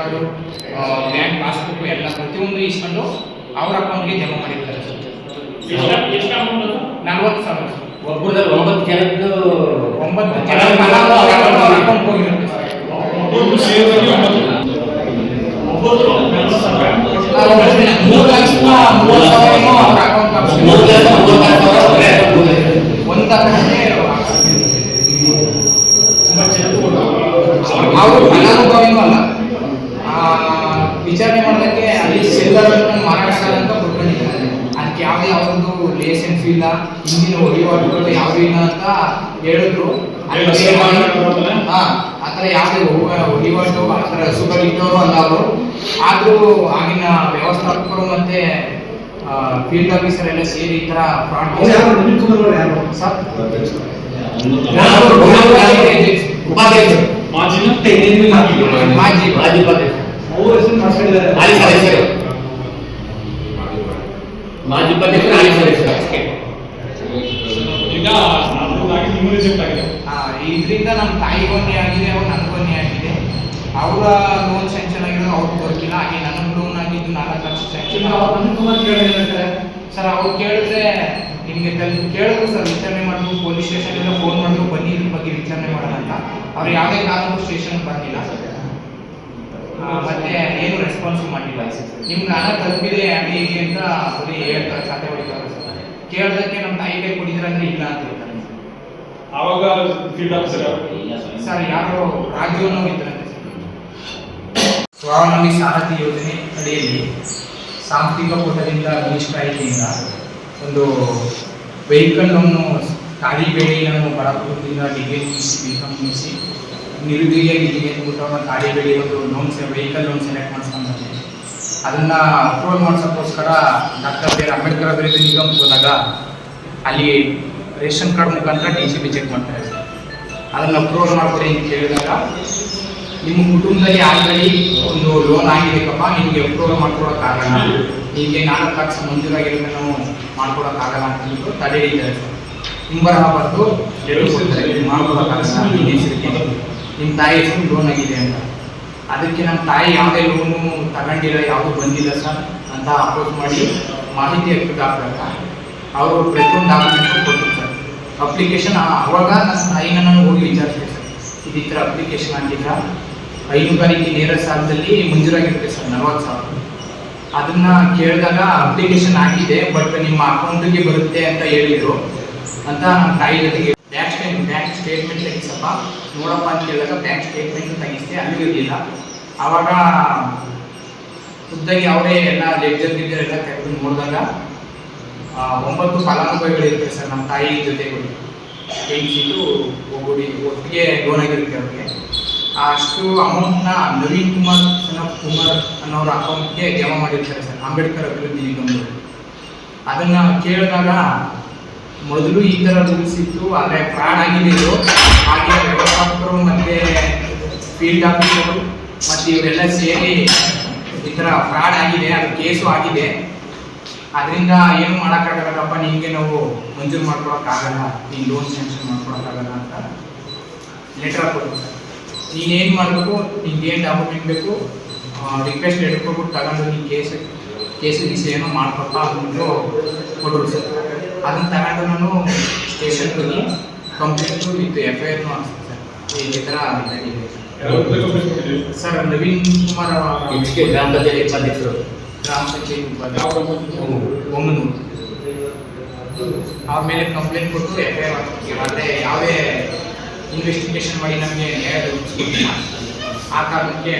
Card, bank passbook ಎಲ್ಲ ಪ್ರತಿಯೊಂದು ಇಸ್ಕೊಂಡು ಅವ್ರ ಅಕೌಂಟ್ಗೆ ಜಮಾ ಮಾಡಿರ್ತಾರೆ ಸರ್. 40,000 ಒಬ್ಬರದಲ್ಲಿ 9 ಜನದ್ದು 9 ಜನ ಅಕೌಂಟ್ ಹೋಗಿರುತ್ತೆ ಸರ್. ಅವರು ಫಲಾನುಭವಿನೂ ಅಲ್ಲ, ವಿಚಾರಣೆ ಮಾಡೋದಕ್ಕೆ ಅಲ್ಲಿ ಸಿಲ್ವರ್ ಮಹಾರಾಷ್ಟ್ರ ಅಂತ ಕೊಟ್ಕೊಂಡಿದ್ದಾರೆ. ಅದಕ್ಕೆ ಯಾವ್ದು ಲೈಸೆನ್ಸ್ ಇಲ್ಲ, ಹಿಂದಿನ ವಹಿವಾಟುಗಳು ಯಾವ್ದು ಇಲ್ಲ ಅಂತ ಹೇಳಿದ್ರು. ಆತರ ಯಾವುದೇ ವಹಿವಾಟು ಆತರ ಹಸುಗಳಿದ್ದವರು ಅಲ್ಲ ಅವರು. ಆದ್ರೂ ಆಗಿನ ವ್ಯವಸ್ಥಾಪಕರು ಮತ್ತೆ ಫೀಲ್ಡ್ ಆಫೀಸರ್ ಎಲ್ಲ ಸೇರಿ ಈ ತರ ಫ್ರಾಡ್ ಮಾಜಿ ಉಪಾಧ್ಯಕ್ಷರು ಇದರಿಂದ ನಮ್ಮ ತಾಯಿಗೊಂದೇ ಆಗಿದೆ, ಅವ್ರು ನನಗೊಂದೇ ಆಗಿದೆ. ಅವರ ಲೋನ್ ಸ್ಯಾಂಕ್ಷನ್ ಆಗಿರೋದು ಅವ್ರಿಗೆ ಗೊತ್ತಿಲ್ಲ. ಹಾಗೆ ನನ್ನ ಲೋನ್ ಆಗಿದ್ದು 4 ಲಕ್ಷ ಸ್ಯಾಂಕ್ಷನ್ ಸರ್. ಅವ್ರು ಕೇಳಿದ್ರೆ ನಿಮಗೆ ಕೇಳಿದ್ರು ಸರ್, ವಿಚಾರಣೆ ಮಾಡಿದ್ರು, ಪೊಲೀಸ್ ಸ್ಟೇಷನ್ ಫೋನ್ ಮಾಡಿದ್ರು, ಬನ್ನಿ ಇದ್ರ ಬಗ್ಗೆ ವಿಚಾರಣೆ ಮಾಡೋಣ ಅಂತ. ಅವ್ರು ಯಾವುದೇ ಕಾರಣಕ್ಕೂ ಸ್ಟೇಷನ್ ಬಂದಿಲ್ಲ ಮತ್ತೆ ಏನು ರೆಸ್ಪಾನ್ಸ್ ಮಾಡಿಲ್ಲ. ನಿಮ್ಗೆ ಹಣ ತಲುಪಿದೆ ಹಾಗೆ ಹೀಗೆ ಅಂತ ಬರೀ ಹೇಳ್ತಾರೆ, ಕತೆ ಹೊಡಿತಾರೆ ಸರ್. ಕೇಳೋದಕ್ಕೆ ನಮ್ಮ ತಾಯಿ ಕೈ ಕೊಟ್ಟಿದ್ರೆ ಅಂದ್ರೆ ಇಲ್ಲ ಅಂತ ಹೇಳ್ತಾರೆ ಆವಾಗ ಫೀಲ್ಡ್ ಆಫೀಸರ್ ಸರ್. ಯಾರೋ ರಾಜು ಅನ್ನೋ ಇದ್ರಂತೆ. ಸ್ವಾವಲಂಬಿ ಸಾರಥಿ ಯೋಜನೆ ಅಡಿಯಲ್ಲಿ ಸಾಂಸ್ಥಿಕ ಕೂಟದಿಂದ ಮುನಿಸಿಪಾಲಿಟಿಯಿಂದ ಒಂದು ವೆಹಿಕಲ್ ಅನ್ನು ಖಾಲಿ ಬೇಡಿಯನ್ನು ಬಡ ಕುಟುಂಬದಿಂದ ಡಿಗ್ರಿ ಮುಗಿಸಿ ಬಿಕಾಮ್ ಮುಗಿಸಿ ನಿರುದ್ಯೋಗಿಯಾಗಿದ್ದೀನಿ ಅಂದ್ಬಿಟ್ಟು ಅವ್ರನ್ನ ಖಾಲಿ ಬೇಡಿ ಒಂದು ವೆಹಿಕಲ್ ಲೋನ್ ಸೆಲೆಕ್ಟ್ ಮಾಡಿಸ್ಕೊಂಡ್ಬಂದೆ. ಅದನ್ನು ಅಪ್ರೂವಲ್ ಮಾಡಿಸೋಕ್ಕೋಸ್ಕರ ಡಾಕ್ಟರ್ ಬಿ ಆರ್ ಅಂಬೇಡ್ಕರ್ ಅಭಿವೃದ್ಧಿ ನಿಗಮಕ್ಕೆ ಹೋದಾಗ ಅಲ್ಲಿ ರೇಷನ್ ಕಾರ್ಡ್ ಮುಖಾಂತರ DCB ಚೆಕ್ ಮಾಡ್ತಾರೆ ಸರ್. ಅದನ್ನು ಅಪ್ರೂವಲ್ ಮಾಡ್ಕೊಡಿ ಅಂತ ಕೇಳಿದಾಗ, ನಿಮ್ಮ ಕುಟುಂಬದಲ್ಲಿ ಆಲ್ರೆಡಿ ಒಂದು ಲೋನ್ ಆಗಿಬೇಕಪ್ಪ, ನಿಮಗೆ ಅಪ್ರೂವಲ್ ಮಾಡ್ಕೊಡೋಕ್ಕಾಗಲ್ಲ, ನಿಮಗೆ 4 ಲಕ್ಷ ಮಂಜೂರಾಗಿರೋದನ್ನ ನಾವು ಮಾಡ್ಕೊಡೋಕ್ಕಾಗಲ್ಲ ಅಂತ ಹೇಳ್ಬಿಟ್ಟು ತಡೆ ಹಿಡಿತಾರೆ ಸರ್. ಹಿಂಬರಹ ಬರೆದು ಕೊಡ್ತಾರೆ, ಮಾಡ್ಕೊಡೋಕ್ಕಾಗಲ್ಲ, ನಿಮ್ಮ ಹೆಸರಿಗೆ ನಿಮ್ಮ ತಾಯಿ ಹೆಸರು ಲೋನ್ ಆಗಿದೆ ಅಂತ. ಅದಕ್ಕೆ ನಮ್ಮ ತಾಯಿ ಯಾವುದೇ ಲೋನು ತಗೊಂಡಿಲ್ಲ, ಯಾವುದು ಬಂದಿಲ್ಲ ಸರ್ ಅಂತ ಅಪ್ರೋಚ್ ಮಾಡಿ ಮಾಹಿತಿ ಹಾಕಿದಾಗ ಅವರು ಪ್ರತಿಯೊಂದು ಡಾಕ್ಯುಮೆಂಟ್ ಕೊಟ್ಟರು ಸರ್. ಅಪ್ಲಿಕೇಶನ್ ಅವಾಗ ನನ್ನ ತಾಯಿನ ನಾನು ಹೋಗಿ ವಿಚಾರಿಸಿದೆ ಸರ್, ಇದು ಈ ಥರ ಅಪ್ಲಿಕೇಶನ್ ಹಾಕಿದ್ರ ಹೈನುಗಾರಿಕೆ ನೇರ ಸಾಲದಲ್ಲಿ ಮಂಜೂರಾಗಿರುತ್ತೆ ಸರ್ 40,000. ಅದನ್ನ ಕೇಳಿದಾಗ ಅಪ್ಲಿಕೇಶನ್ ಹಾಕಿದೆ, ಬಟ್ ನಿಮ್ಮ ಅಕೌಂಟಿಗೆ ಬರುತ್ತೆ ಅಂತ ಹೇಳಿದ್ರು ಅಂತ ನಮ್ಮ ತಾಯಿ ಜೊತೆಗೆ ಬ್ಯಾಂಕ್ ಸ್ಟೇಟ್ಮೆಂಟ್ ತೆಗಿಸಪ್ಪ ನೋಡಪ್ಪ ಅಂತ ಹೇಳಿದಾಗ ಬ್ಯಾಂಕ್ ಸ್ಟೇಟ್ಮೆಂಟ್ ತೆಗಿಸಿದೆ, ಅಲ್ಲೂ ಇರಲಿಲ್ಲ. ಆವಾಗ ಖುದ್ದಾಗಿ ಅವರೇ ಎಲ್ಲ ಲೆಡ್ಜರ್ ಗಿಡ್ಜರ್ ಎಲ್ಲ ತೆಗೆದು ನೋಡಿದಾಗ 9 ಫಲಾನುಭವಿಗಳಿರುತ್ತೆ ಸರ್ ನಮ್ಮ ತಾಯಿ ಜೊತೆಗೆ. 8 ಸೀಟು ಒಟ್ಟಿಗೆ ಲೋನ್ ಆಗಿರುತ್ತೆ ಅವ್ರಿಗೆ. ಅಷ್ಟು ಅಮೌಂಟ್ನ ನವೀನ್ ಕುಮಾರ್ ಅನ್ನೋರ ಅಕೌಂಟ್ಗೆ ಜಮಾ ಮಾಡಿರ್ತಾರೆ ಸರ್, ಅಂಬೇಡ್ಕರ್ ಅಭಿವೃದ್ಧಿ ನಿಗಮದವರು. ಅದನ್ನು ಕೇಳಿದಾಗ ಮೊದಲು ಈ ಥರ ರೂಲ್ಸ್ ಇತ್ತು, ಆದರೆ ಫ್ರಾಡ್ ಆಗಿದೆ ಇದು. ಹಾಗೆ ವ್ಯವಸ್ಥಾಪಕರು ಮತ್ತು ಫೀಲ್ಡ್ ಆಫೀಸರು ಮತ್ತು ಇವರೆಲ್ಲ ಸೇರಿ ಈ ಥರ ಫ್ರಾಡ್ ಆಗಿದೆ, ಅದು ಕೇಸು ಆಗಿದೆ. ಅದರಿಂದ ಏನು ಮಾಡೋಕ್ಕಾಗಲ್ಲಪ್ಪ, ನಿಮಗೆ ನಾವು ಮಂಜೂರು ಮಾಡ್ಕೊಳಕ್ಕಾಗಲ್ಲ, ನೀನು ಲೋನ್ ಸ್ಯಾಂಕ್ಷನ್ ಮಾಡ್ಕೊಳಕ್ಕಾಗಲ್ಲ ಅಂತ ಲೆಟರ್ ಕೊಡ್ತೀವಿ ಸರ್. ನೀನೇನು ಮಾಡಬೇಕು, ನಿಮ್ಗೆ ಏನು ಡಾಕ್ಯುಮೆಂಟ್ ಬೇಕು ರಿಕ್ವೆಸ್ಟ್ ಲೆಟರ್ ಕೊಟ್ಬಿಟ್ಟು ತಗೊಂಡು ನೀನು ಕೇಸು ಗೀಸು ಏನೋ ಮಾಡ್ಕೊಪ್ಪ ಅಂದ್ಬಿಟ್ಟು ಕೊಟ್ಟರು ಸರ್. ಅದನ್ನು ತಗೊಂಡು ನಾನು ಸ್ಟೇಷನ್ಗೆ ಹೋಗಿ ಕಂಪ್ಲೇಂಟು ವಿತ್ FIR ಹಾಕ್ತೀನಿ ಸರ್. ಈ ಥರ ಇದಾಗಿದೆ ಸರ್. ನವೀನ್ ಕುಮಾರ್ ಗ್ರಾಮ ಪಂಚಾಯತಿ ಉಪಾಧ್ಯಕ್ಷರು, ಗ್ರಾಮ ಪಂಚಾಯತಿ ಒಮ್ಮನೂರು, ಅವ್ರ ಮೇಲೆ ಕಂಪ್ಲೇಂಟ್ ಕೊಟ್ಟು FIR ಹಾಕ್ತೀವಿ. ಆದರೆ ಯಾವುದೇ ಇನ್ವೆಸ್ಟಿಗೇಷನ್ ಮಾಡಿ ನಮಗೆ ನ್ಯಾಯ ದೊರಕಿಸ್ಕೊಟ್ಟಿಲ್ಲ. ಆ ಕಾರಣಕ್ಕೆ